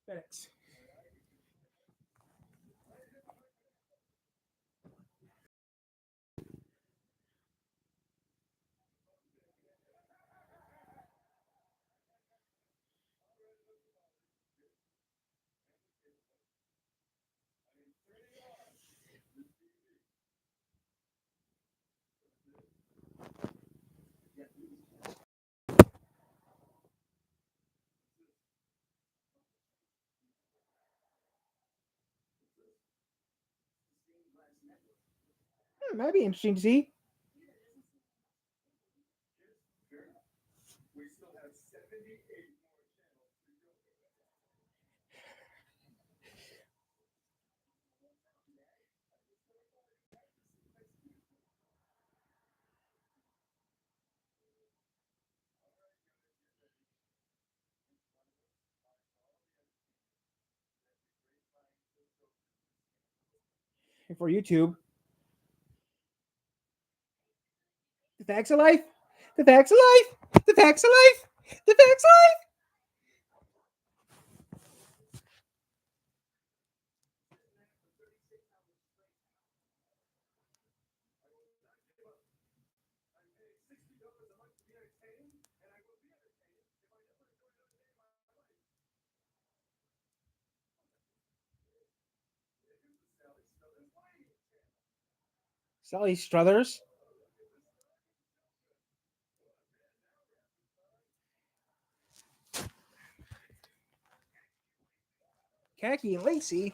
FedEx. That'd be interesting to see. For YouTube. The facts of life. The facts of life. The facts of life. The facts of life. Sally Struthers. Khaki and Lacey.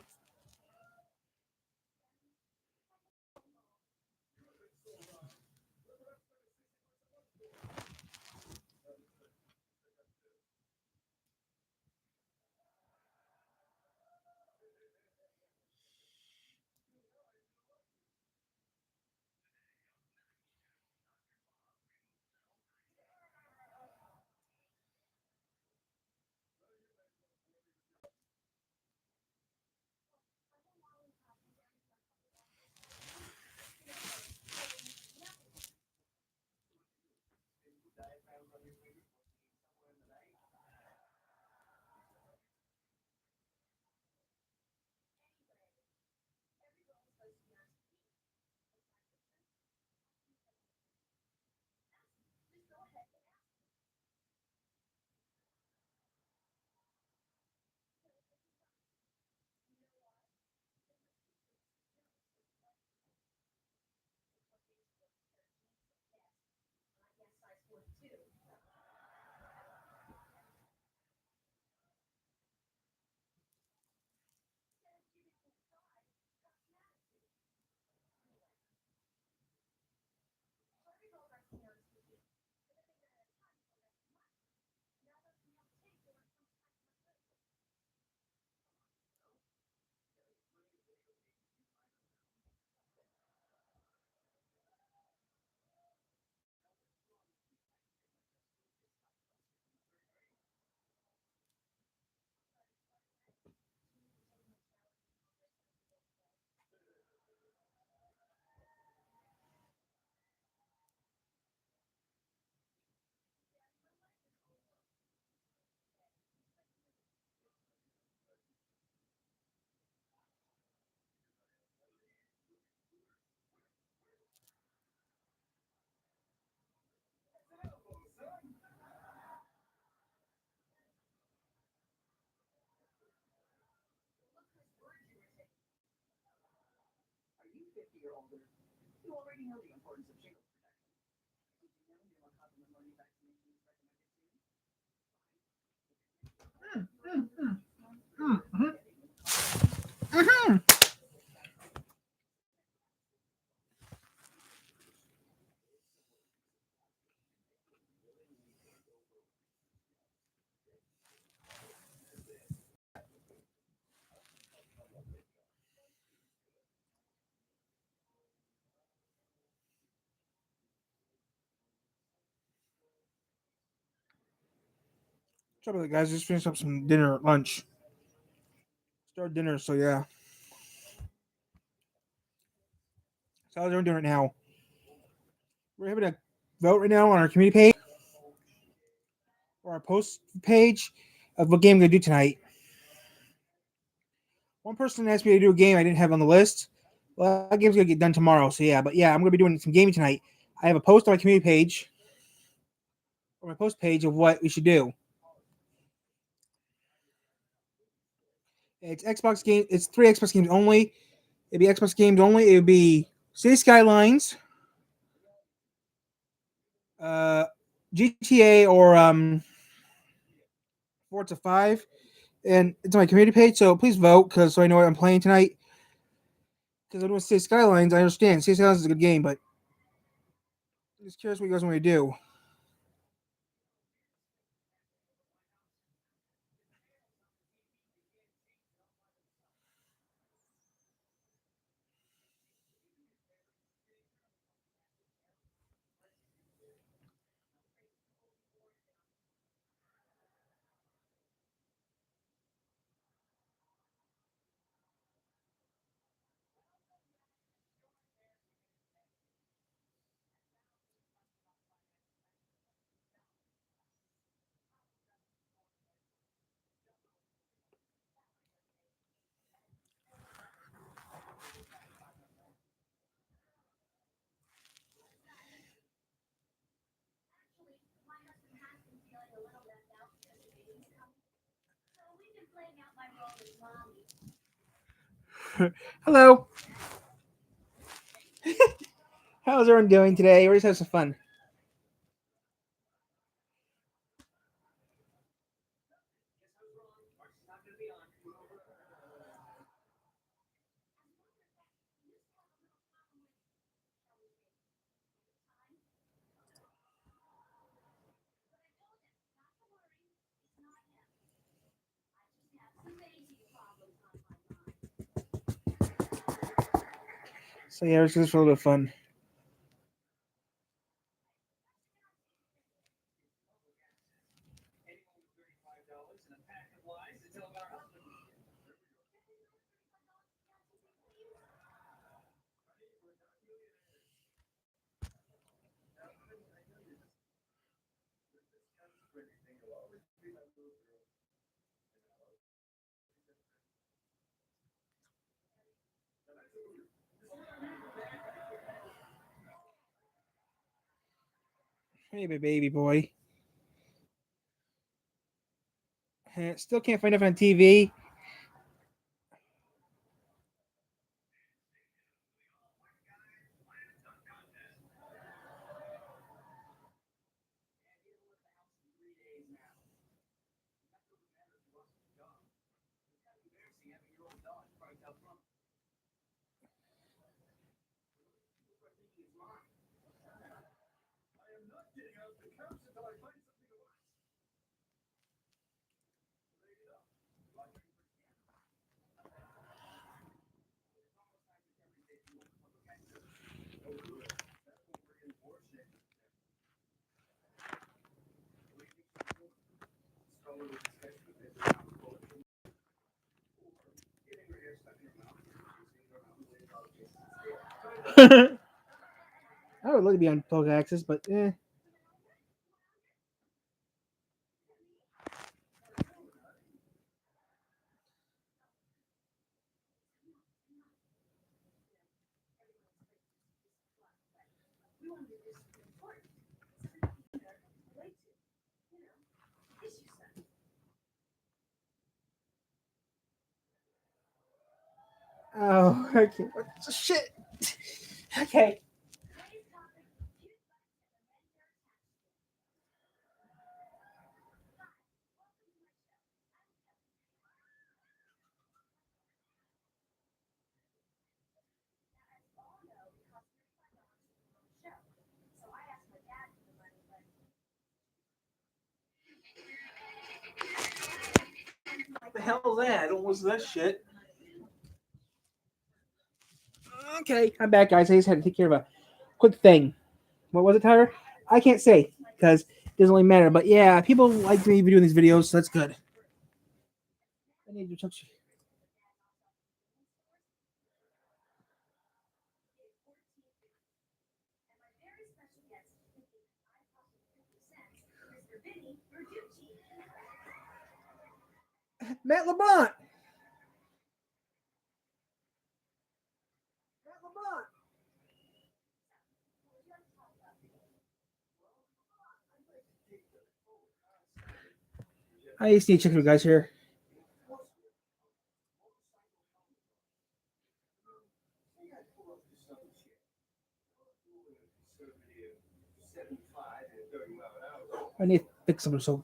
Trouble with it, guys. Just finished up some dinner, lunch. Start dinner, so yeah. So how's everyone doing right now? We're having a vote right now on our community page or our post page of what game we're gonna do tonight. One person asked me to do a game I didn't have on the list. Well, that game's gonna get done tomorrow. So yeah, but yeah, I'm gonna be doing some gaming tonight. I have a post on my community page, or my post page of what we should do. It's Xbox game. It's 3 Xbox games only. It'd be Xbox games only. It would be City Skylines, uh, GTA, or Forza 5, and it's on my community page. So please vote, because so I know what I'm playing tonight. Because I don't want to say Skylines. I understand City Skylines is a good game, but I'm just curious what you guys want me to do. Hello. How's everyone doing today? We're just having some fun. So yeah, it's just a little bit of fun. Hey, baby boy. Still can't find nothing on TV. I would like to be on public access, but oh, okay. Shit. Okay. What the hell is that? I don't listen to that shit. Okay, I'm back, guys. I just had to take care of a quick thing. What was it, Tyler? I can't say because it doesn't really matter. But yeah, people like me doing these videos, so that's good. I need to touch. Matt LeBlanc. I just need to check you guys here. I need to fix something. So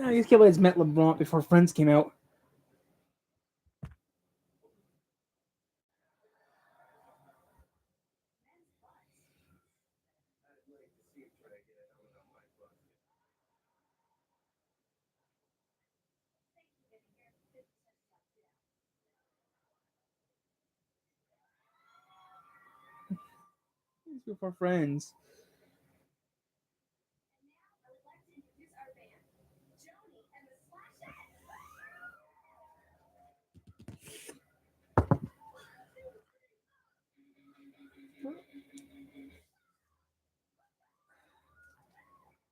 I just can't believe it's met LeBron before Friends came out. It's before Friends.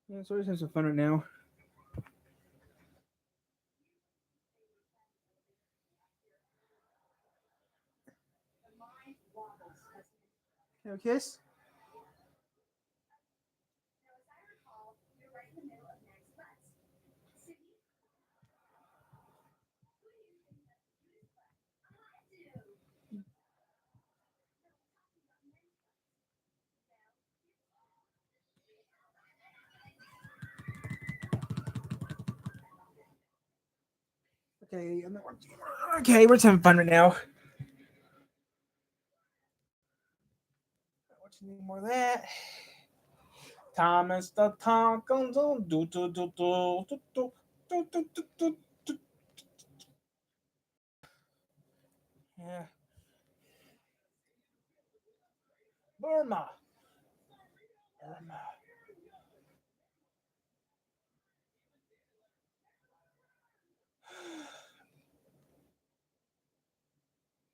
Yeah, so we're just having some fun right now. Can I have a kiss? Okay, okay, we're just having fun right now. What's the name more of that? Thomas the Tank Guns on do do do do do do do do do do do. Yeah. Burma. Burma.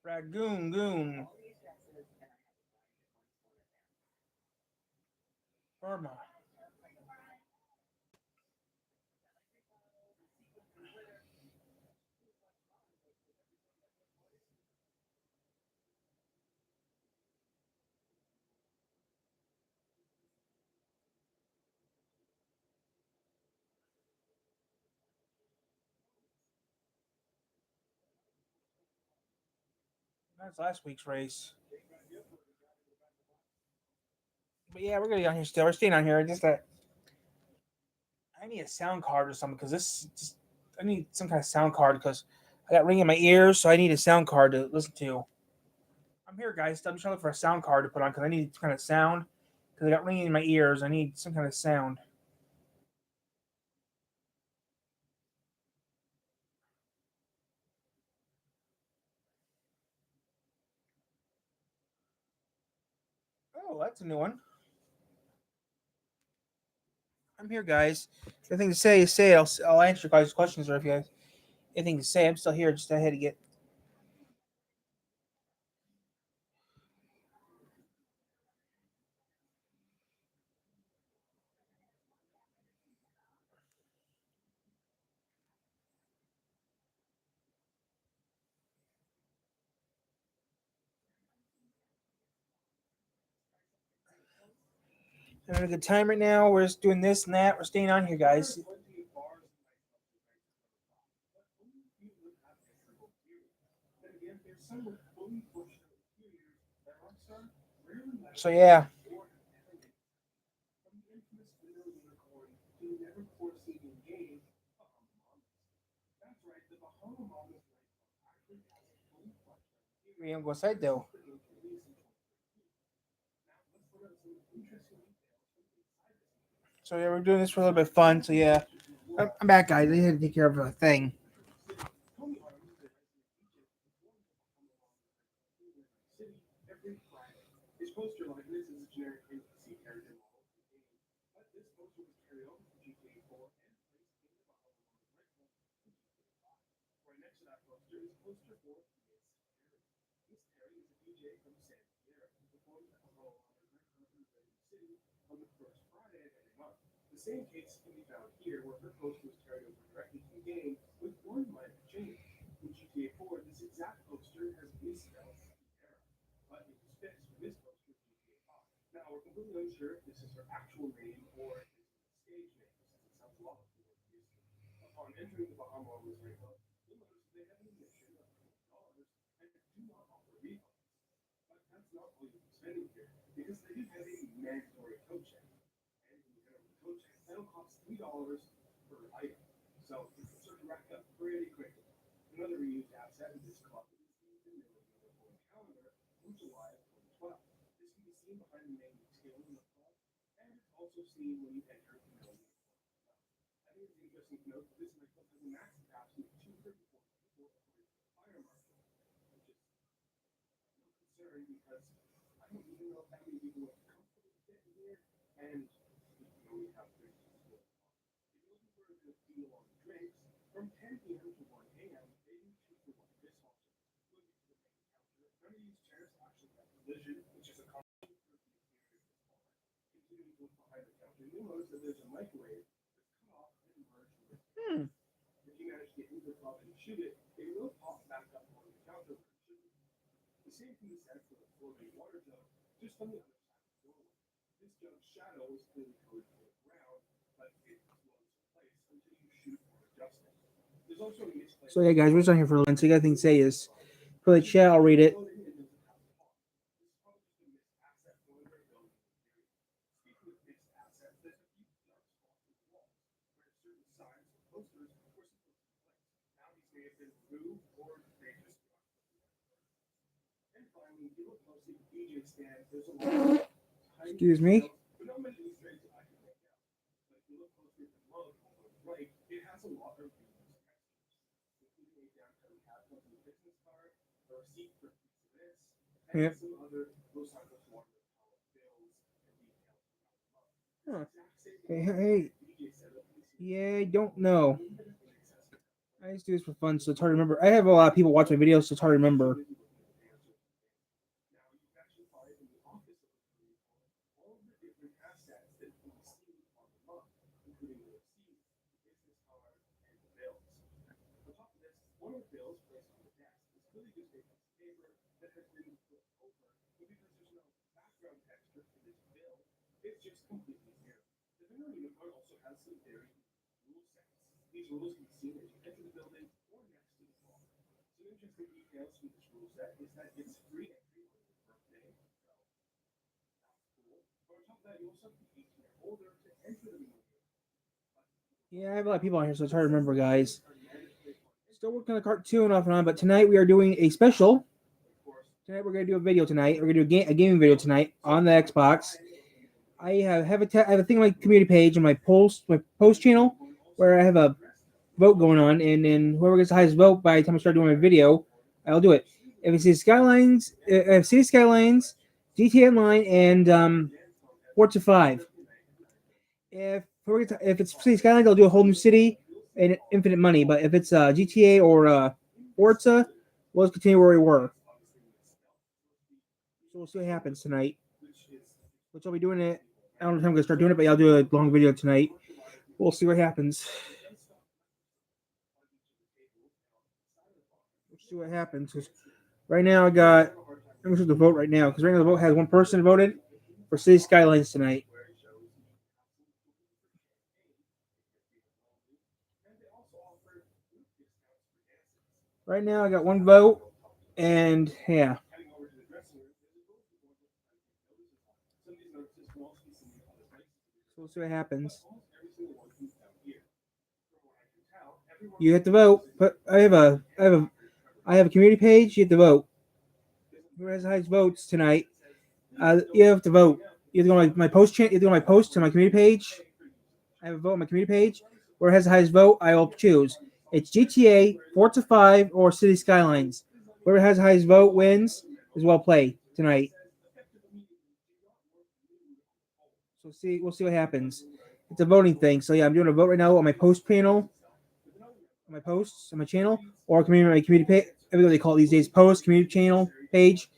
Ragoon Goon. Burma. That's last week's race. But yeah, we're gonna be on here still. We're staying on here. Just that I need a sound card or something because this just I need some kind of sound card because I got ringing in my ears, so I need a sound card to listen to. I'm here, guys. I'm trying to look for a sound card to put on because I need some kind of sound because I got ringing in my ears. I need some kind of sound. Oh, that's a new one. I'm here, guys. If you have anything to say, say it. I'll answer guys' questions, or if you have anything to say, I'm still here. Just ahead to get. I'm having a good time right now. We're just doing this and that. We're staying on here, guys. So yeah. We ain't gonna say though. So yeah, we're doing this for a little bit of fun. So yeah, I'm back, guys. I had to take care of a thing. Hmm. So yeah, guys, we're just on here for lunch. So you got anything to say is for the chat. I'll read it. Excuse me. Yeah. Huh. Hey. Yeah, I don't know. I used to do this for fun, so it's hard to remember. I have a lot of people watch my videos, so it's hard to remember. Yeah, I have a lot of people on here, so it's hard to remember, guys. Still working on the cartoon off and on, but tonight we are doing a special. Tonight we're gonna do a video tonight. We're gonna do a gaming video tonight on the Xbox. I have a thing on my community page and my post channel where I have a vote going on, and then whoever gets the highest vote by the time I start doing my video, I'll do it. If it's City Skylines, GTA Online, and Forza 5. If it's City Skylines, I'll do a whole new city and infinite money. But if it's GTA or Forza, we'll just continue where we were. So we'll see what happens tonight. Which I'll be doing it. I don't know if I'm gonna start doing it, but I'll do a long video tonight. We'll see what happens. We'll see what happens. 'Cause right now I got. I'm gonna the vote right now because right now the vote has one person voted for City Skylines tonight. Right now I got one vote, and yeah. So we'll see what happens. You have to vote. But I have a community page. You have to vote. Who has the highest votes tonight? You have to vote. You have to go on my post. You have to go on my post to my community page. I have a vote on my community page. Where it has the highest vote, I will choose. It's GTA, Forza 5, or City Skylines. Whoever has the highest vote wins. Is well played tonight. So we'll see what happens. It's a voting thing. So yeah, I'm doing a vote right now on my post panel, my posts on my channel or my community page. Everything they call it these days, post community channel page.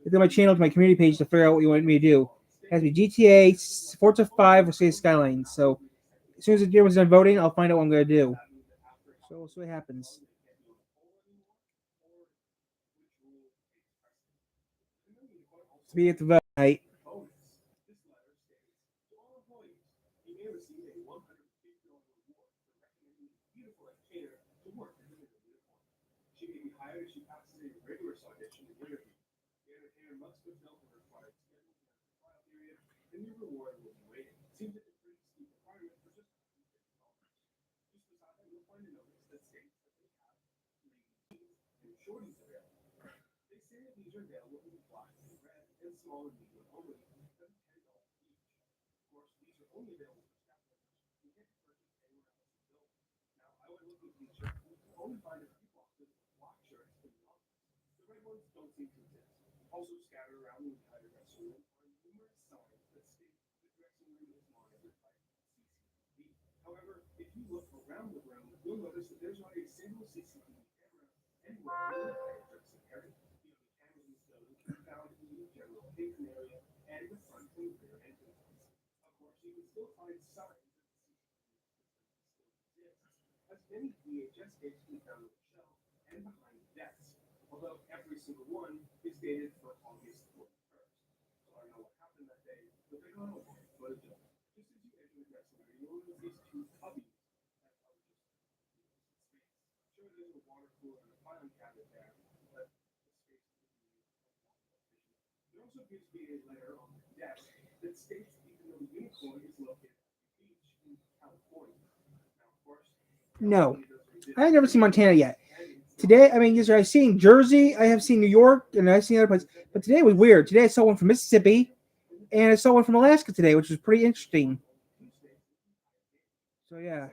Look at my channel to my community page to figure out what you want me to do. It has to be GTA, Forza 5, or City Skylines. So as soon as everyone's done voting, I'll find out what I'm going to do. So we'll see what happens. To be at the vote night. No, I have never seen Montana yet. Today, I mean, I've seen Jersey, I have seen New York, and I've seen other places. But today was weird. Today I saw one from Mississippi, and I saw one from Alaska today, which was pretty interesting. So yeah,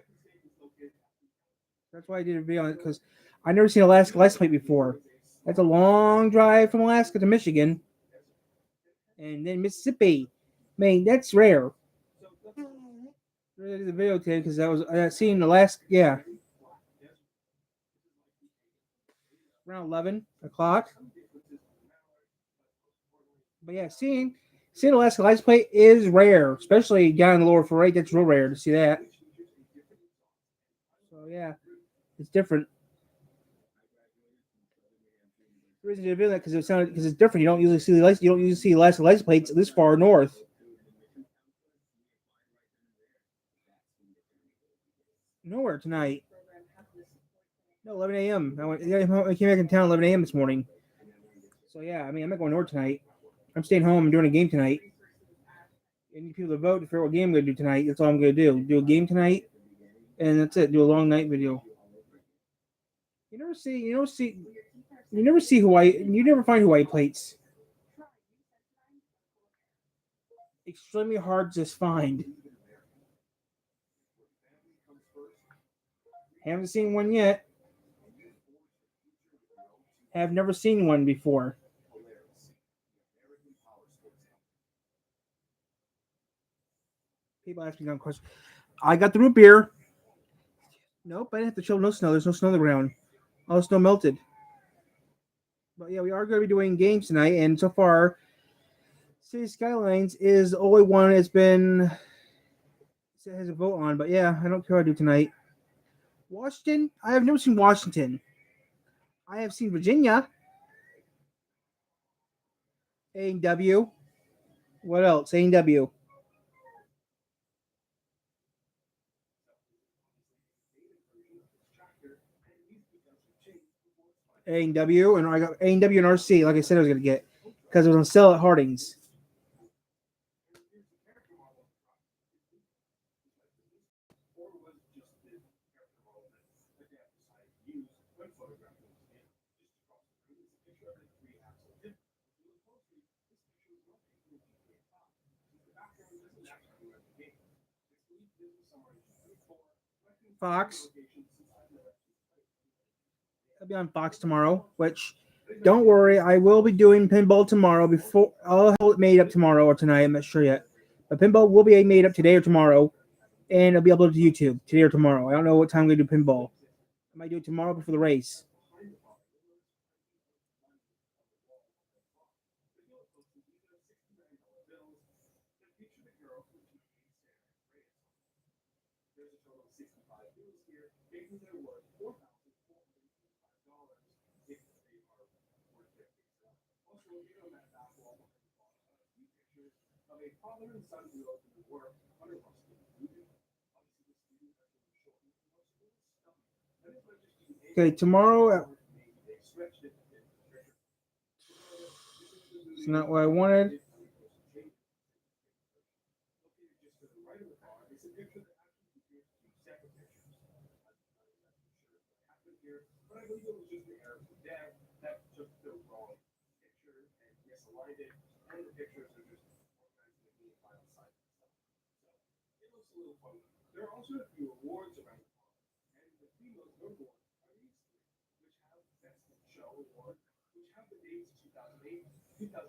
that's why I did a video on it because I never seen Alaska license plate before. That's a long drive from Alaska to Michigan, and then Mississippi. I mean, that's rare. I did the video today because I seen Alaska. Yeah, around 11 o'clock. But yeah, seeing Alaska license plate is rare, especially down in the lower 4-8. That's real rare to see that. So yeah, it's different. The reason to do that because it's different. You don't usually see Alaska license plates this far north. Nowhere tonight. No, 11 a.m. I came back in town 11 a.m. this morning. So yeah, I mean, I'm not going north tonight. I'm staying home. I'm doing a game tonight. I need people to vote to figure out what game I'm going to do tonight. That's all I'm going to do. Do a game tonight, and that's it. Do a long night video. You never find Hawaii plates. Extremely hard to find. Haven't seen one yet. Have never seen one before. People ask me dumb questions. I got the root beer. Nope, I didn't have to show no snow. There's no snow on the ground. All the snow melted. But yeah, we are going to be doing games tonight, and so far, City Skylines is the only one that's has a vote on. But yeah, I don't care what I do tonight. Washington? I have never seen Washington. I have seen Virginia. A&W. What else? A&W. A&W, and I got A&W and RC, like I said I was going to get, because it was on sale at Harding's. Fox. I'll be on Fox tomorrow, which, don't worry, I will be doing pinball tomorrow. I'll have it made up tomorrow or tonight. I'm not sure yet. But pinball will be made up today or tomorrow, and it'll be uploaded to YouTube today or tomorrow. I don't know what time I'm going to do pinball. I might do it tomorrow before the race. Okay, tomorrow. It's not what I wanted.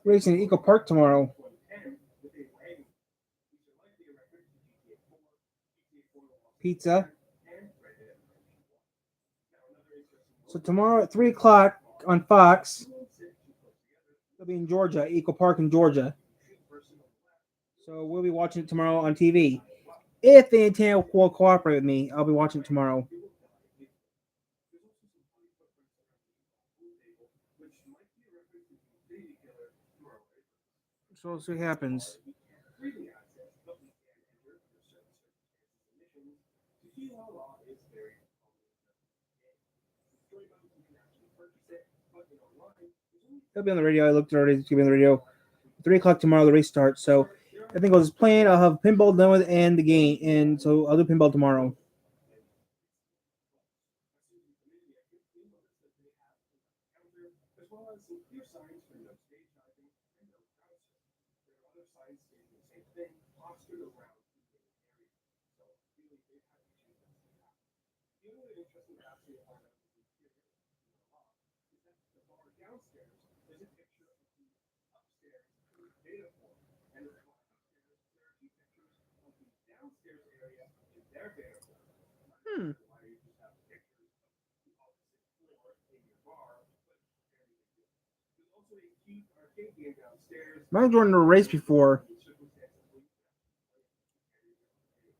Racing at Eco Park tomorrow. Pizza. So tomorrow at 3 o'clock on Fox, it'll be in Georgia, Eco Park in Georgia. So we'll be watching it tomorrow on TV. If the antenna will cooperate with me, I'll be watching it tomorrow. So we'll see what happens. It'll be on the radio. I looked already. It's gonna be on the radio. 3 o'clock tomorrow, the race starts. So I think I'll just plan. I'll have pinball done with and the game, and so I'll do pinball tomorrow. Hmm. Mine's running a race before.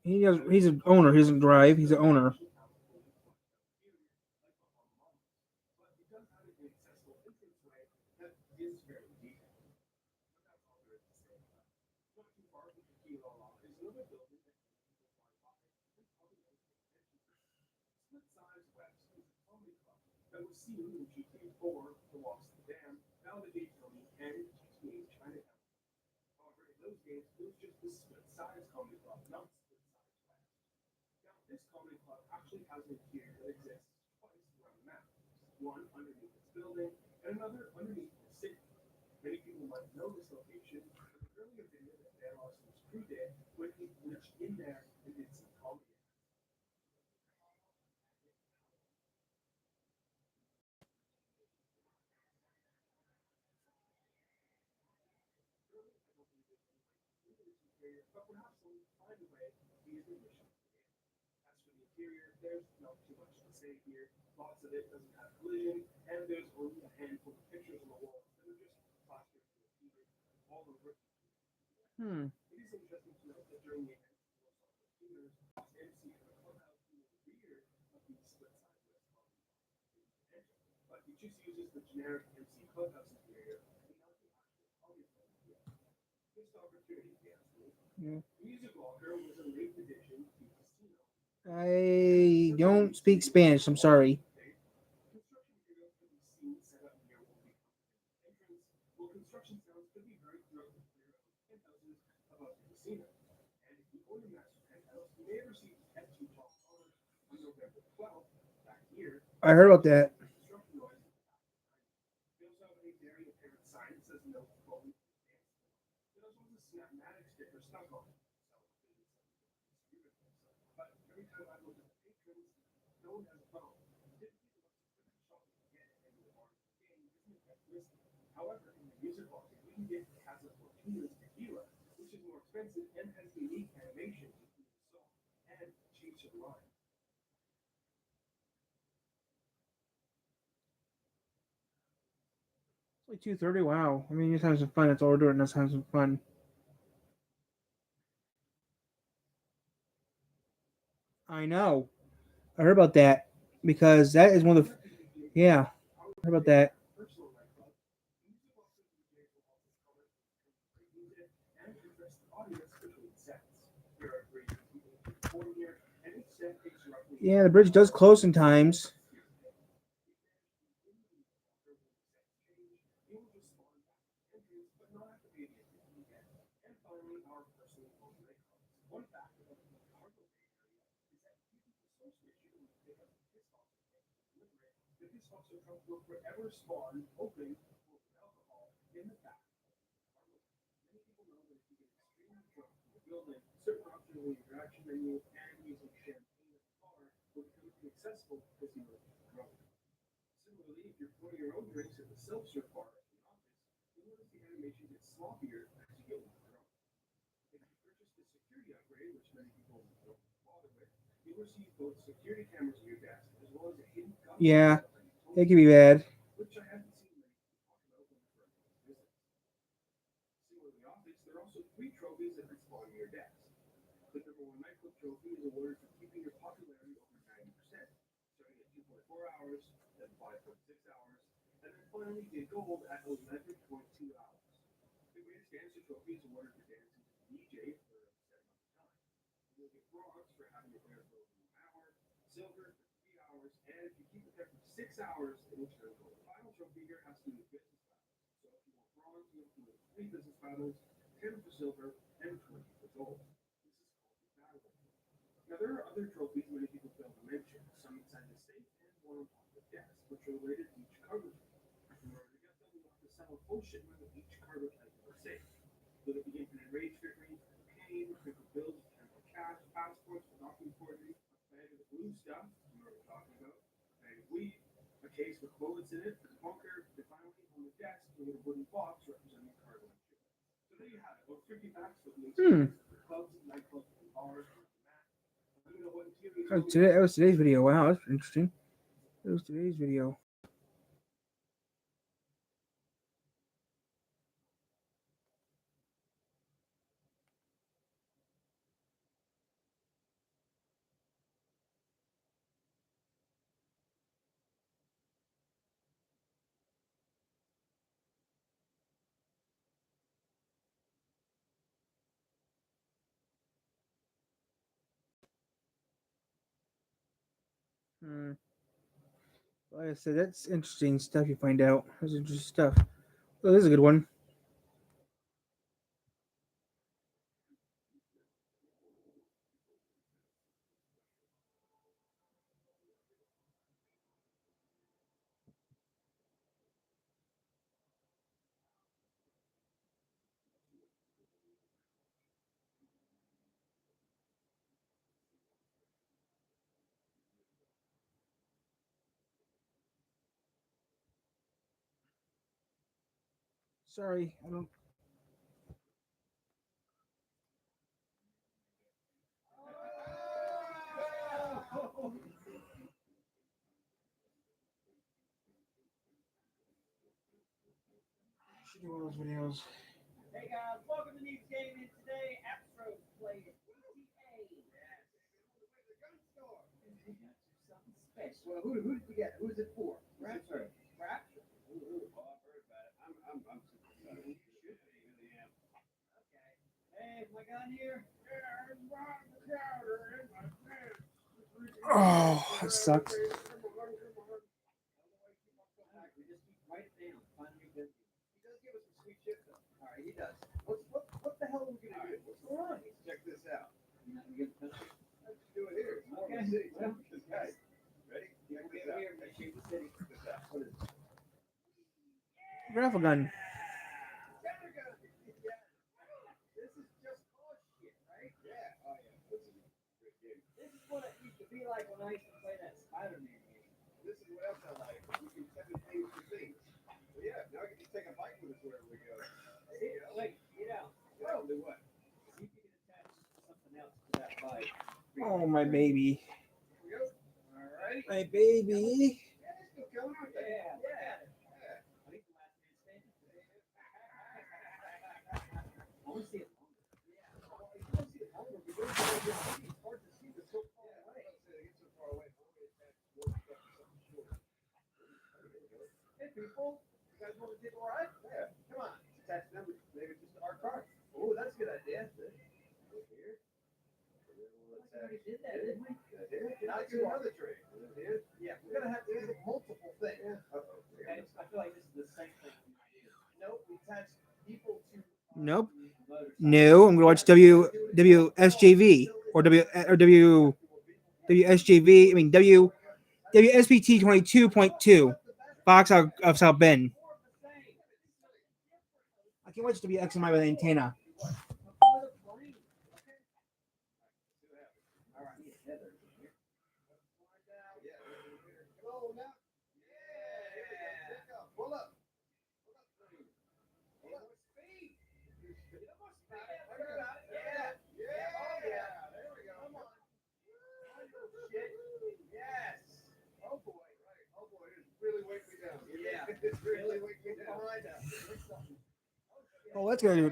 He's an owner. He doesn't drive. He's an owner. Hmm. Yeah. I don't speak Spanish. I'm sorry. I heard about that. Like 2:30. Wow. I mean, just having some fun. That's all we're doing. Let's have some fun. I know. I heard about that because that is one of the. Yeah, I heard about that. Yeah, the bridge does close sometimes. Yeah, it can be bad. Hmm. That was today's video. Wow, that's interesting. That was today's video. Hmm. Like I said, that's interesting stuff you find out. That's interesting stuff. Oh, this is a good one. Sorry, I don't. Should do one of those videos. Oh, that sucks. Raffle gun. Oh, my baby. My baby. Nope. No, I'm gonna watch WSJV or WSJV. I mean WSBT 22.2, Fox of South Bend. I can watch WXMI with antenna. Oh, that's gonna.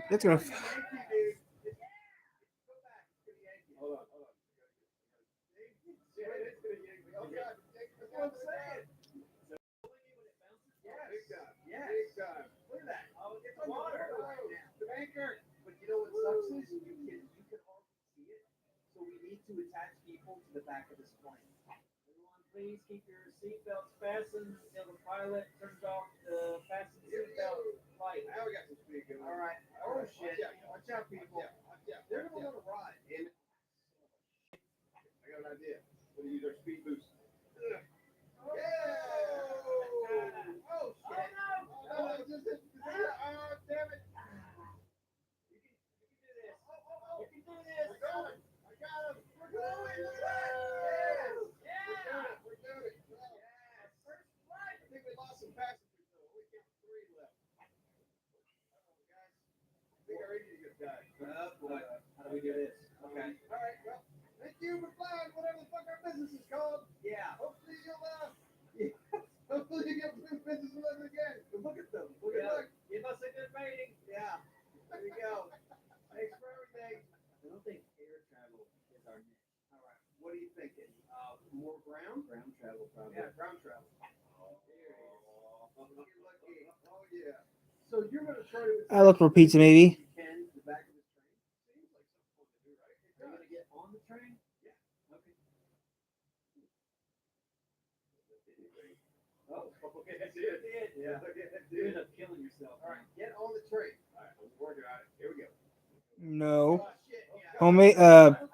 I look for pizza maybe. No. Homemade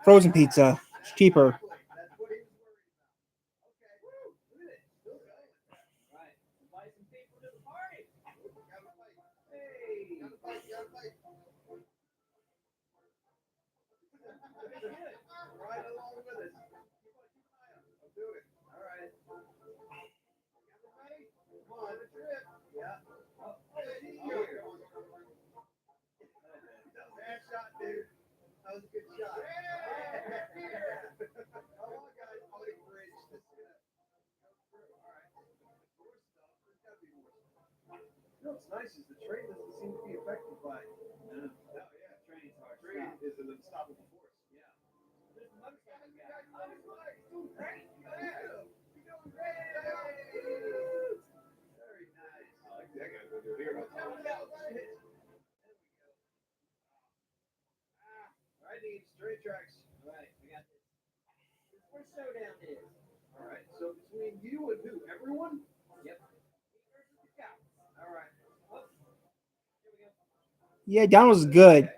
frozen pizza. It's cheaper. Yeah, Don was good.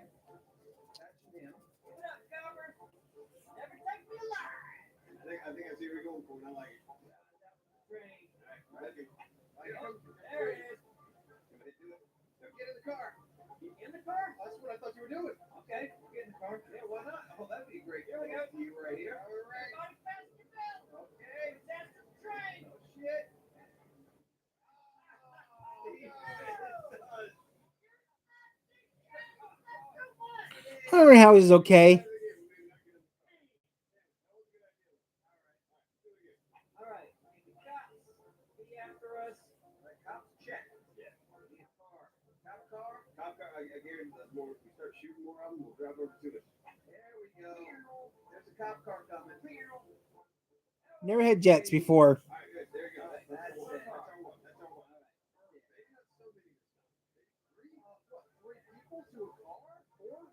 Henry House is okay. Cop car, I guarantee the more we start shooting more of them, we'll drive over to it. There we go. There's a cop car coming. Never had jets before. All right, good. There you go. That's it. That's our one. That's our one. Maybe not so many this time. Maybe three people to a car? Four?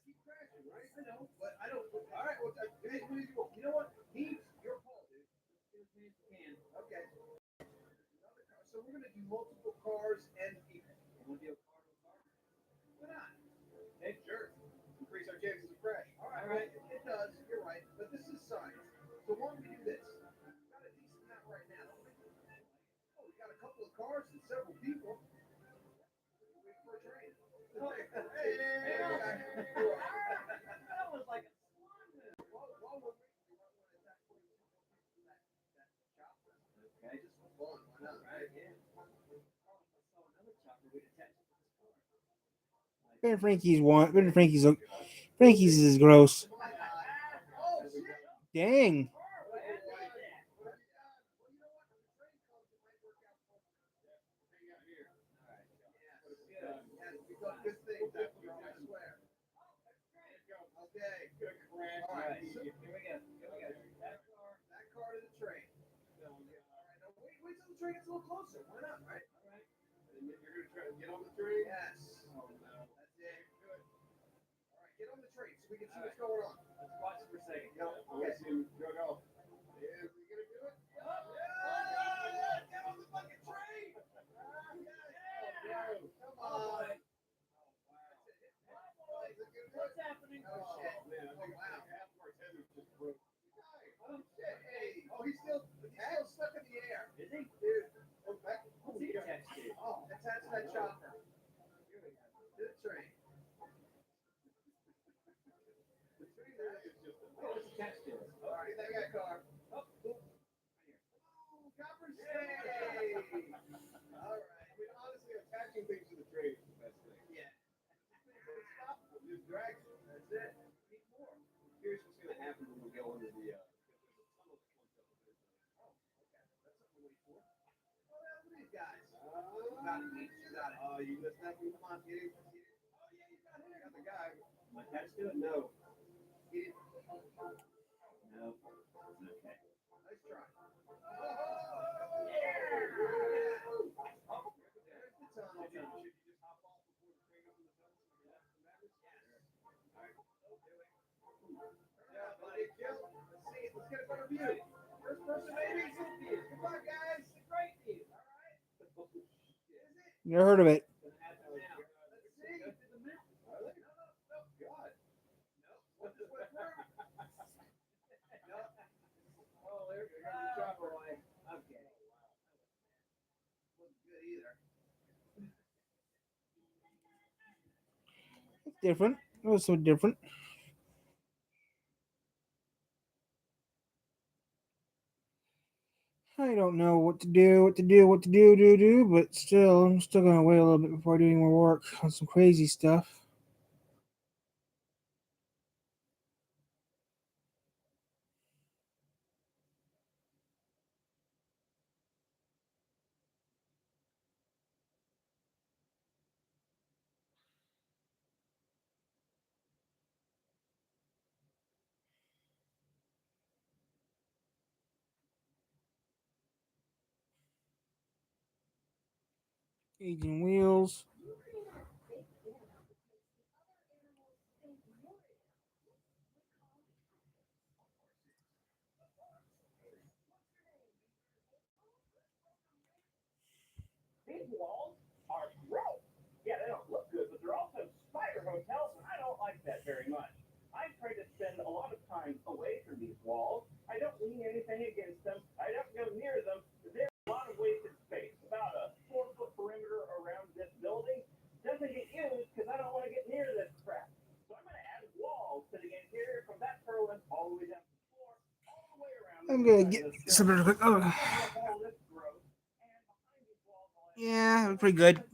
Keep crashing, right? I know, but I don't. All right, well, hey, you know what? He's your call, dude. As many as you can. Okay. Another car. So we're gonna do multiple cars and people. You want to do a car to a car? Why not? Hey, sure. Increase our chances of crash. All right. Well, it does. You're right. But this is science. So why don't we do this? We've got a decent amount right now. Oh, we got a couple of cars and several people. Wait for a train. Hey, that was like a while we're waiting, we might want to attack one of that chopper. Okay, just for fun. Why not? Right? Yeah. I saw another chopper we'd attach it to this car. Ben Frankie's one. Ben Frankie's is gross. Dang. Good thing, I swear. Okay. All right. So, here we go. That car to the train. All right. Now wait till the train gets a little closer. Why not? Right. All right. And you're gonna try to get on the train. Yes. Oh no. That's it. Good. All right. Get on the train so we can see what's going on. Let's watch it for a second. Go. Okay. Go. Is he gonna do it? Yeah! Get on the fucking train! Yeah. Come on. What's happening? Oh shit! Man, I think half of our tenders just broke. Oh shit! Hey! Oh, he's still stuck in the air. Is he? Dude. What's he attached to? Oh, attached to that chopper. Here we go. To the train. The train there is just a. Oh, it's attached to it. All right, get that car. Oh, right here. Oh, copper stay. All right. I mean, honestly, attaching things to the train is the best thing. Yeah. Just drag it. That's it. Need more. Here's what's going to happen when we go under the. There's a tunnel that comes up a bit. Oh, okay. That's something to wait for. Oh, yeah, look at these guys. You got it. Oh, you missed that one. Come on, get it. Oh, yeah, you got it. I got the guy. Am I attached to it? No. Get it. No. Okay. Nice try. Oh, yeah. Oh, there's the tunnel. Should you just hop off before the train goes in the tunnel so we can have some matters? Yes. All right. Yeah, buddy. Kill. Let's see it. Let's get a better view. First person, maybe. Come on, guys. It's a great view. All right. Is it? Never heard of it. Let's see. Go to the map. No. God. No. What just went through? No. Oh, there we go. The chopper line. Okay. Wasn't good either. It's different. It was so different. I don't know what to do, but still, I'm still gonna wait a little bit before I do any more work on some crazy stuff. Aging wheels. These walls are gross. Yeah, they don't look good, but they're also spider hotels, and I don't like that very much. I try to spend a lot of time away from these walls. I don't lean anything against them. I don't go near them. There's a lot of wasted space. About a 4-foot perimeter around this building doesn't get used because I don't want to get near this crap. So I'm going to add walls to the interior from that purlin all the way down to the floor, all the way around. I'm gonna get some real quick. Oh, All this growth. yeah, it was pretty good.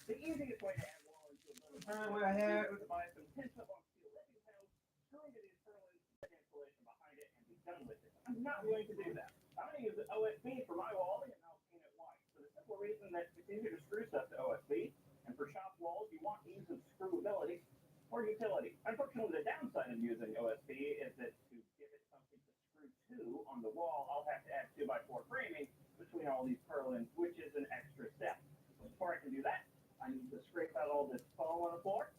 The easiest way to add wall into a What I have. is to buy some 10-foot long steel living panels, screw into these purlins, put insulation behind it, and be done with it. I'm not going to do that. I'm going to use the OSB for my walling, and I'll paint it white. For the simple reason that it's easier to screw stuff to OSB, and And for shop walls, you want ease of screwability or utility. Unfortunately, the downside of using OSB is that to give it something to screw to on the wall, I'll have to add 2x4 framing between all these purlins, which is an extra step. Before I can do that, I need to scrape out all this foam on the floor.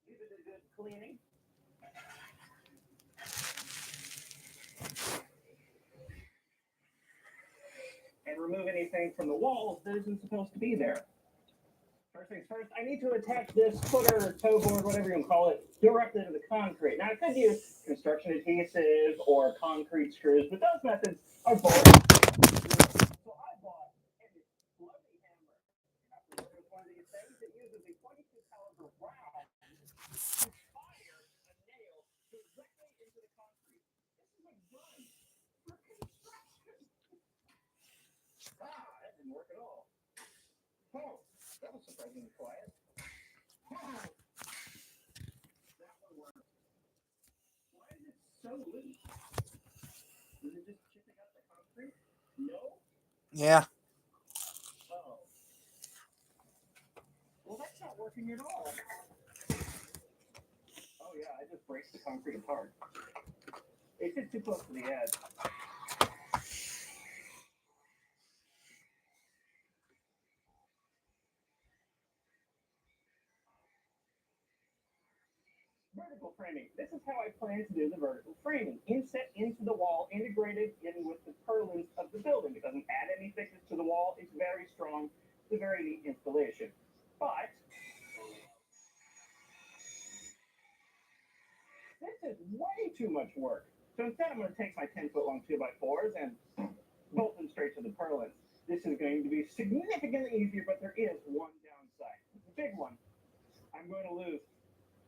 Give it a good cleaning. And remove anything from the walls that isn't supposed to be there. First things first, I need to attach this footer or toe board, whatever you can call it, directly to the concrete. Now, I could use construction adhesive or concrete screws, but those methods are boring. So I bought a floaty hammer. It's one of these things that uses a 22 caliber round to fire a nail directly into the concrete. This is a gun for construction. That didn't work at all. Oh, that was surprisingly quiet. Oh, that one worked. Why is it so loose? Is it just chipping up the concrete? No? Yeah. Oh. Well, that's not working at all. Oh, yeah, I just braced the concrete apart. It's just too close to the edge. Vertical framing. This is how I plan to do the vertical framing. Inset into the wall, integrated in with the purlins of the building. It doesn't add any thickness to the wall. It's very strong. It's a very neat installation. But this is way too much work. So instead, I'm going to take my 10-foot long 2x4s and bolt them straight to the purlins. This is going to be significantly easier, but there is one downside. It's a big one. I'm going to lose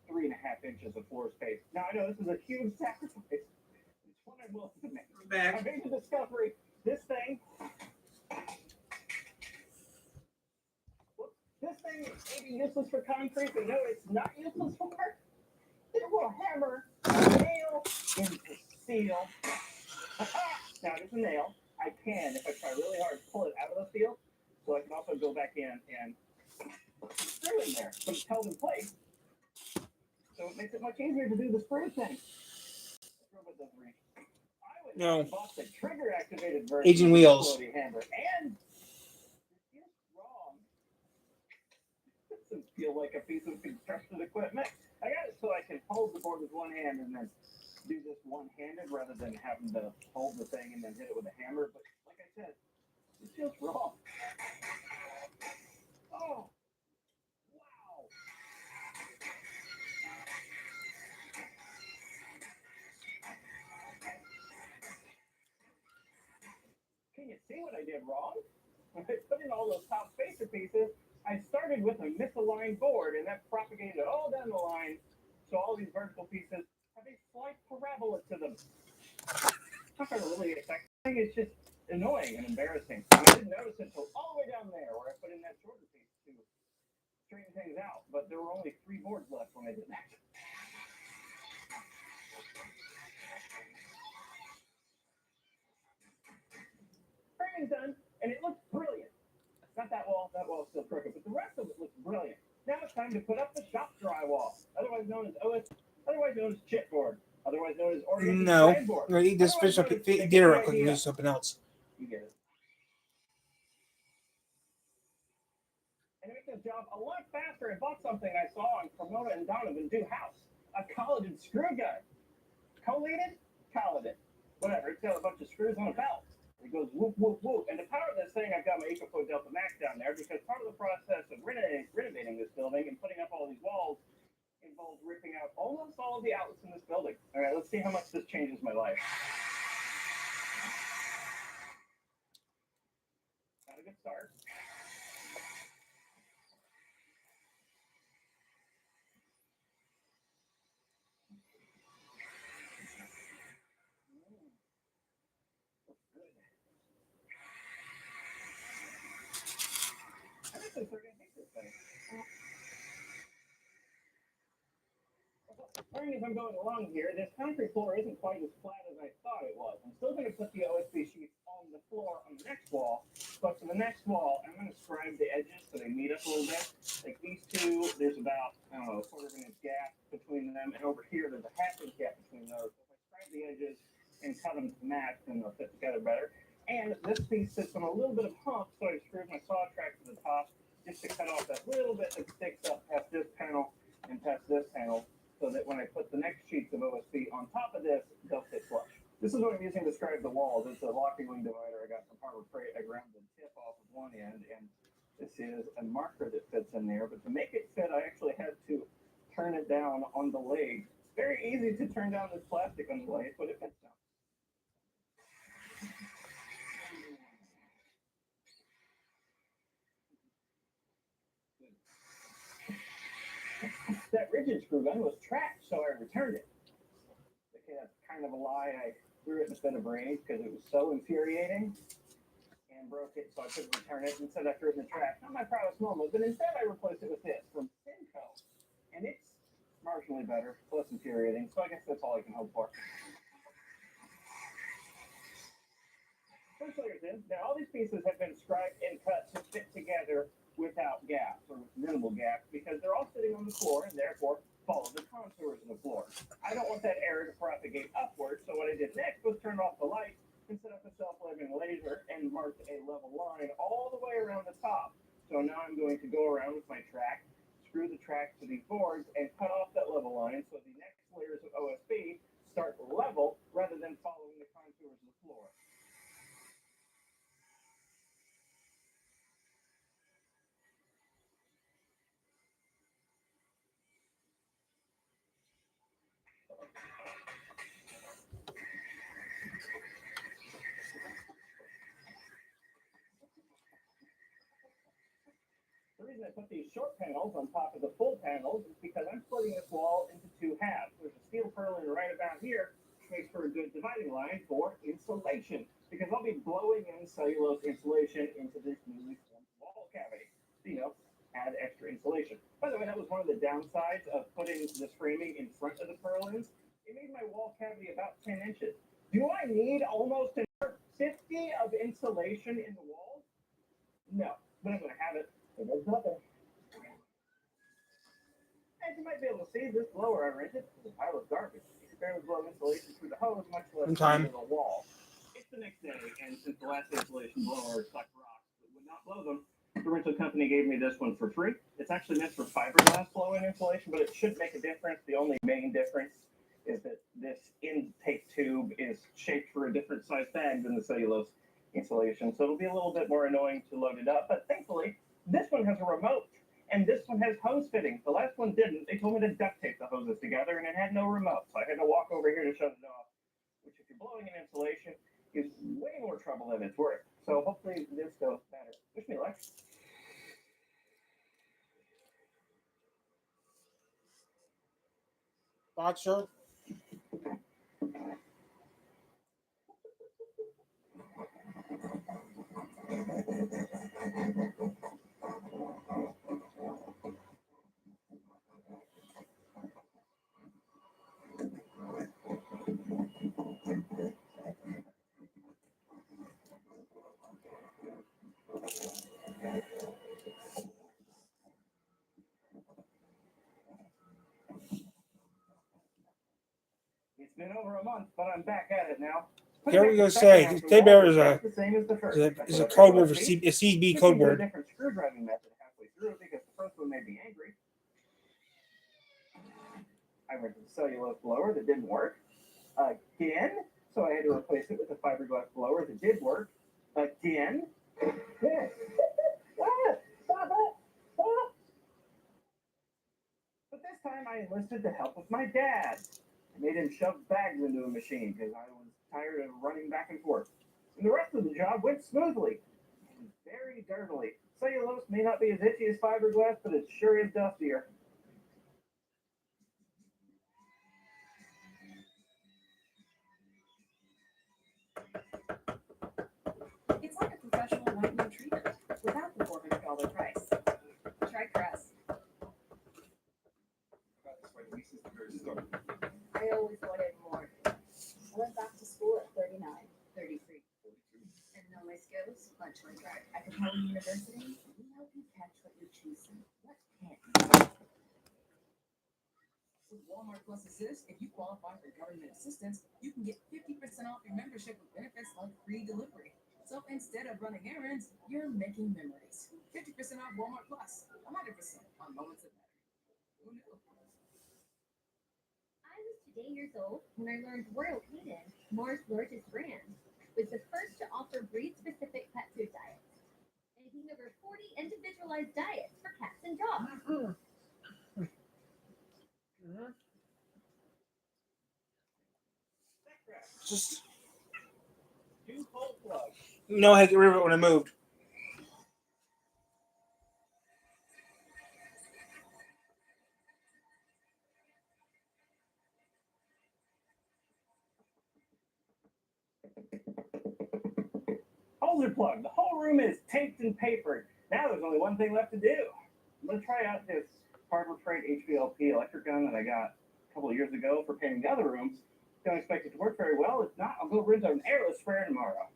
3.5 inches of floor space. Now, I know this is a huge sacrifice. It's one I'm willing to make. I made the discovery. This thing may be useless for concrete, but no, it's not useless for work. It will hammer a nail into steel. Now, there's a nail. I can, if I try really hard, pull it out of the steel, so I can also go back in and screw in there, but it's held in place. So it makes it much easier to do the screw thing. This robot doesn't reach. I went out and bought the trigger-activated version Aging wheels. of the floaty hammer, and it feels wrong. It doesn't feel like a piece of construction equipment. I got it so I can hold the board with one hand and then do this one-handed rather than having to hold the thing and then hit it with a hammer. But like I said, it feels wrong. Oh, wow. Can you see what I did wrong? When I put in all those top spacer pieces, I started with a misaligned board, and that propagated all down the line. So all these vertical pieces have a slight parabola to them. It's not really affecting. It's just annoying and embarrassing. And I didn't notice it until all the way down there where I put in that shorter piece to straighten things out. But there were only 3 boards left when I did that. Framing's done, and it looks brilliant. Not that wall. That wall is still crooked, but the rest of it looks brilliant. Now it's time to put up the shop drywall, otherwise known as chipboard, otherwise known as oriented sideboard. Right, just finish up. Get it real quick and do something else. You get it. And to make this job a lot faster, I bought something I saw on Cremona and Donovan do house. A collated screw gun. Collated? Collated. Whatever. It's got a bunch of screws on a belt. It goes whoop, whoop, whoop. And to power this thing, I've got my EcoFlow Delta Max down there because part of the process of renovating this building and putting up all these walls involves ripping out almost all of the outlets in this building. All right, let's see how much this changes my life. Not a good start. I think they're going to hate this thing. Learning as I'm going along here, this concrete floor isn't quite as flat as I thought it was. I'm still going to put the OSB sheets on the floor. floor on the next wall. But for the next wall, I'm going to scribe the edges so they meet up a little bit. Like these two, there's about, I don't know, a quarter of an inch gap between them. And over here, there's a half inch gap between those. If I scribe the edges and cut them to match, then they'll fit together better. And this piece sits on a little bit of hump, so I screwed my saw track to the top just to cut off that little bit that sticks up past this panel and past this panel, so that when I put the next sheets of OSB on top of this, they'll fit flush. This is what I'm using to scribe the walls. It's a locking wing divider I got from Harbor Freight. I ground the tip off of one end, and this is a marker that fits in there. But to make it fit, I actually had to turn it down on the lathe. Very easy to turn down this plastic on the lathe, but it fits down. That rigid screw gun was trapped, so I returned it. Okay, that's kind of a lie. I threw it instead of range because it was so infuriating and broke it, so I couldn't return it. Instead, I threw it in the trash. Not my proudest moment, but instead, I replaced it with this from Simco, and it's marginally better, less infuriating. So I guess that's all I can hope for. First layers in. Now, all these pieces have been scribed and cut to fit together without gaps or with minimal gaps because they're all sitting on the floor and therefore follow the contours of the floor. I don't want that error to propagate upward, so what I did next was turn off the light and set up a self-living laser and marked a level line all the way around the top. So now I'm going to go around with my track, screw the track to these boards, and cut off that level line so the next layers of OSB start level rather than following the contours of the floor. The reason I put these short panels on top of the full panels is because I'm splitting this wall into two halves. There's a steel purlin right about here, which makes for a good dividing line for insulation, because I'll be blowing in cellulose insulation into this newly formed wall cavity. So, add extra insulation. By the way, that was one of the downsides of putting this framing in front of the purlins. It made my wall cavity about 10 inches. Do I need almost another 50 of insulation in the walls? No, but I'm going to have it. It does nothing. As you might be able to see, this blower I rented is a pile of garbage. You can barely blow insulation through the hose, much less through the wall. It's the next day, and since the last insulation blower sucked rocks but would not blow them, the rental company gave me this one for free. It's actually meant for fiberglass blow-in insulation, but it should make a difference. The only main difference is that this intake tube is shaped for a different size bag than the cellulose insulation, so it'll be a little bit more annoying to load it up, but thankfully, this one has a remote, and this one has hose fittings. The last one didn't. They told me to duct tape the hoses together, and it had no remote. So I had to walk over here to shut it off, which if you're blowing in insulation is way more trouble than it's worth. So hopefully this goes better. Wish me luck. Boxer. It's been over a month, but I'm back at it now. Here we go. Say K-Bear is a code word for a CB code word. Different screw driving method halfway through because the first one made me angry. I went to the cellulose blower that didn't work again, so I had to replace it with a fiberglass blower that did work again. Stop it! Stop! But this time I enlisted the help of my dad. I made him shove bags into a machine because I was tired of running back and forth. And the rest of the job went smoothly and very dirtily. Cellulose may not be as itchy as fiberglass, but it sure is dustier. It's like a professional whitening treatment without the $400 price. Try Crest. I always wanted more. I went back to school at 39, 33. And no videos, but at Capella University, we help you catch what you're choosing. What can't you? With Walmart Plus Assist, if you qualify for government assistance, you can get 50% off your membership with benefits like free delivery. So instead of running errands, you're making memories. 50% off Walmart Plus, 100% on moments that matter. Who knew? I was 2 years old when I learned Royal Canin, Mars' largest brand, was the first to offer breed-specific pet food diets, making over 40 individualized diets for cats and dogs. Just Two cold plugs. no, I had to get rid of it when I moved. Holes are plugged. The whole room is taped and papered. Now there's only one thing left to do. I'm going to try out this Harbor Freight HVLP electric gun that I got a couple of years ago for painting the other rooms. Don't expect it to work very well. If not, I'll go rinse out an airless sprayer tomorrow.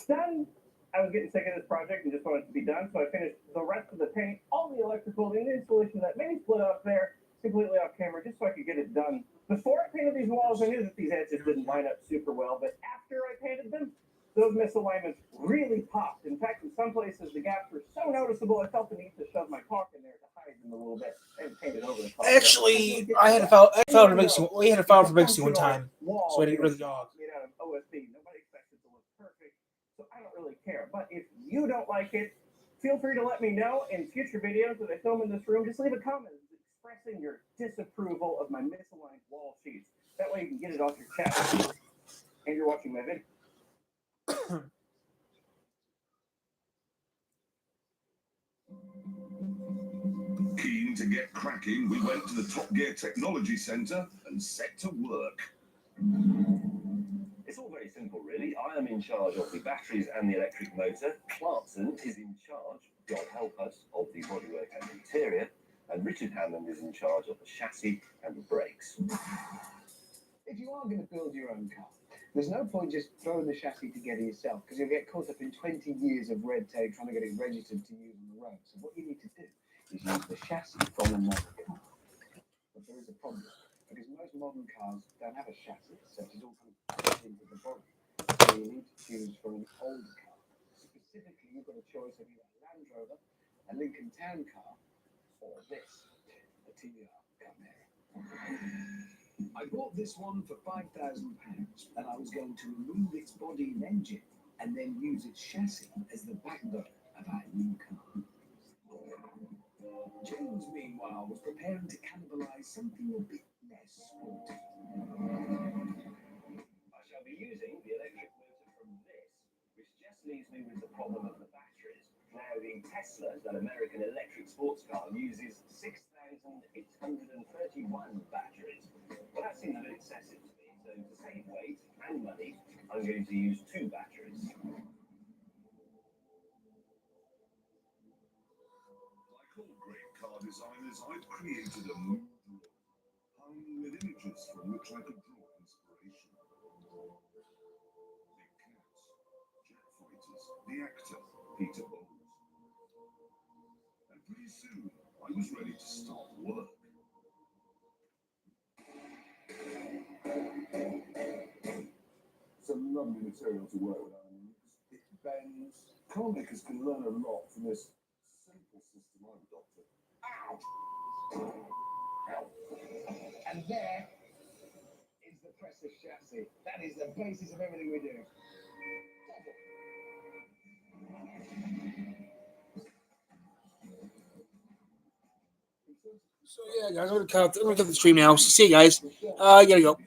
Done. I was getting sick of this project and just wanted it to be done, so I finished the rest of the paint, all the electrical, and the installation that maybe split off there completely off camera, just so I could get it done. Before I painted these walls, I knew that these edges didn't line up super well, but after I painted them, those misalignments really popped. In fact, in some places, the gaps were so noticeable, I felt the need to shove my caulk in there to hide them a little bit and paint it over the caulk. Actually, I had to file for bankruptcy. We had to file for bankruptcy one time, so I didn't get rid of the dog. Made out of OSB. Nobody expects it to look perfect, so I don't really care. But if you don't like it, feel free to let me know in future videos that I film in this room. Just leave a comment expressing your disapproval of my misaligned wall sheets. That way you can get it off your chest. And you're watching my video. Keen to get cracking, we went to the Top Gear Technology Centre and set to work. It's all very simple, really. I am in charge of the batteries and the electric motor. Clarkson is in charge, God help us, of the bodywork and interior. And Richard Hammond is in charge of the chassis and the brakes. If you are going to build your own car, there's no point just throwing the chassis together yourself, because you'll get caught up in 20 years of red tape trying to get it registered to use on the road. So what you need to do is use the chassis from another car. But there is a problem, because most modern cars don't have a chassis, so it's all kind of put into the body. So you need to choose from an older car. Specifically, you've got a choice of either a Land Rover, a Lincoln Town car, or this, a TR Camera. I bought this one for £5,000, and I was going to remove its body and engine, and then use its chassis as the backbone of our new car. James, meanwhile, was preparing to cannibalize something a bit less sporty. I shall be using the electric motor from this, which just leaves me with the problem of the batteries. Now, the Tesla, that American electric sports car, uses 6,831 batteries. Well, that seems a bit excessive to me, so to save weight and money, I'm going to use 2 batteries. Like all great car designers, I'd created a mood board, hung with images from which I could draw inspiration. Big cats, jet fighters, the actor, Peter Bowles. And pretty soon, I was ready to start work. It's a lovely material to work with. It bends. Car makers can learn a lot from this simple system I've adopted. And there is the Precious chassis. That is the basis of everything we do. So yeah, guys, I'm gonna cut the stream now. See you guys. I gotta go.